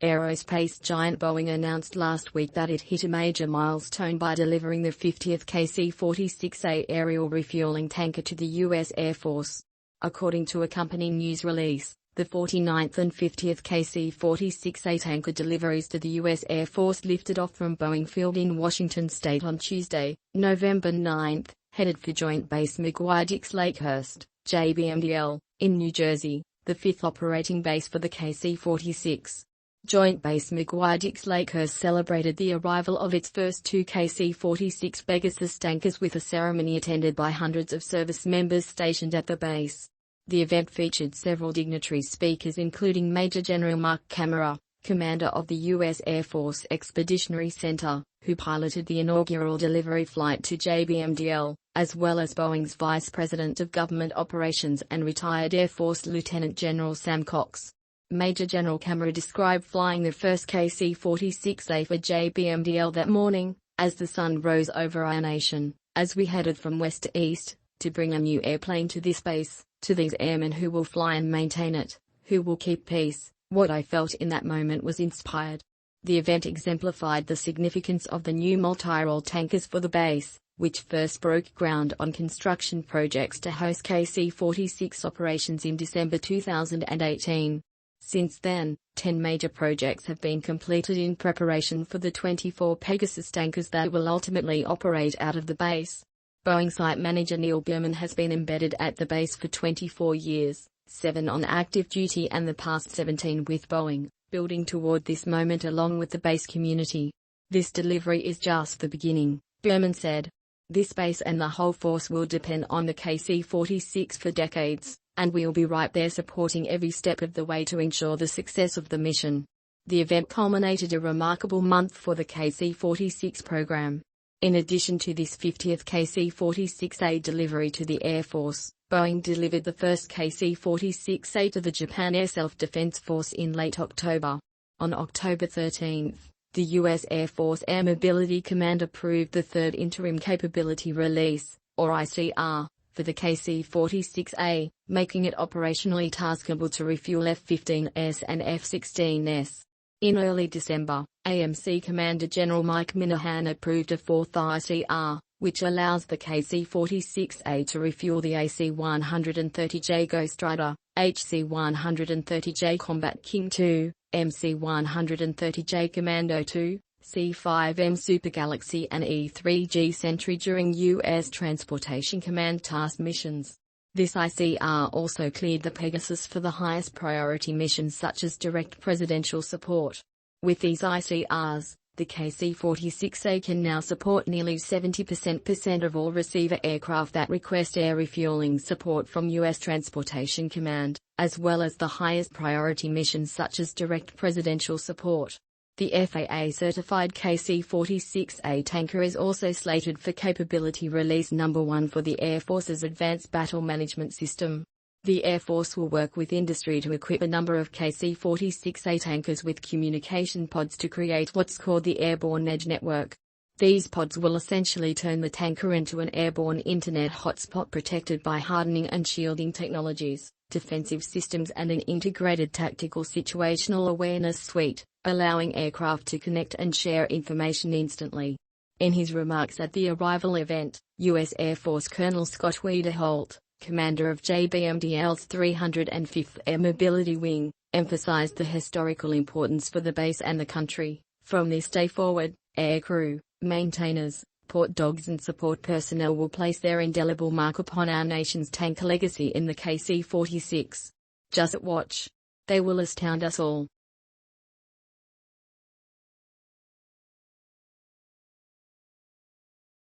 Aerospace giant Boeing announced last week that it hit a major milestone by delivering the 50th KC-46A aerial refueling tanker to the U.S. Air Force. According to a company news release, the 49th and 50th KC-46A tanker deliveries to the U.S. Air Force lifted off from Boeing Field in Washington state on Tuesday, November 9, headed for Joint Base McGuire-Dix-Lakehurst, JBMDL, in New Jersey, the fifth operating base for the KC-46. Joint Base McGuire-Dix-Lakehurst celebrated the arrival of its first two KC-46 Pegasus tankers with a ceremony attended by hundreds of service members stationed at the base. The event featured several dignitary speakers including Major General Mark Camara, commander of the U.S. Air Force Expeditionary Center, who piloted the inaugural delivery flight to JBMDL, as well as Boeing's Vice President of Government Operations and retired Air Force Lieutenant General Sam Cox. Major General Camara described flying the first KC-46A for JBMDL that morning, as the sun rose over our nation, as we headed from west to east, to bring a new airplane to this base, to these airmen who will fly and maintain it, who will keep peace. What I felt in that moment was inspired. The event exemplified the significance of the new multi-role tankers for the base, which first broke ground on construction projects to host KC-46 operations in December 2018. Since then, 10 major projects have been completed in preparation for the 24 Pegasus tankers that will ultimately operate out of the base. Boeing site manager Neil Berman has been embedded at the base for 24 years, 7 on active duty and the past 17 with Boeing, building toward this moment along with the base community. This delivery is just the beginning, Berman said. This base and the whole force will depend on the KC-46 for decades, and we'll be right there supporting every step of the way to ensure the success of the mission. The event culminated a remarkable month for the KC-46 program. In addition to this 50th KC-46A delivery to the Air Force, Boeing delivered the first KC-46A to the Japan Air Self-Defense Force in late October. On October 13, the U.S. Air Force Air Mobility Command approved the third Interim Capability Release, or ICR, for the KC-46A, making it operationally taskable to refuel F-15S and F-16S. In early December, AMC Commander General Mike Minahan approved a fourth ICR, which allows the KC-46A to refuel the AC-130J Ghost Rider, HC-130J Combat King II, MC-130J Commando II, C-5M Super Galaxy and E-3G Sentry during U.S. Transportation Command task missions. This ICR also cleared the Pegasus for the highest priority missions such as direct presidential support. With these ICRs, the KC-46A can now support nearly 70% of all receiver aircraft that request air refueling support from U.S. Transportation Command, as well as the highest priority missions such as direct presidential support. The FAA-certified KC-46A tanker is also slated for Capability Release No. 1 for the Air Force's Advanced Battle Management System. The Air Force will work with industry to equip a number of KC-46A tankers with communication pods to create what's called the Airborne Edge Network. These pods will essentially turn the tanker into an airborne internet hotspot protected by hardening and shielding technologies, defensive systems and an integrated tactical situational awareness suite, allowing aircraft to connect and share information instantly. In his remarks at the arrival event, U.S. Air Force Colonel Scott Wiederholt, commander of JBMDL's 305th Air Mobility Wing, emphasized the historical importance for the base and the country. From this day forward, aircrew, maintainers, port dogs and support personnel will place their indelible mark upon our nation's tanker legacy in the KC-46. Just watch. They will astound us all.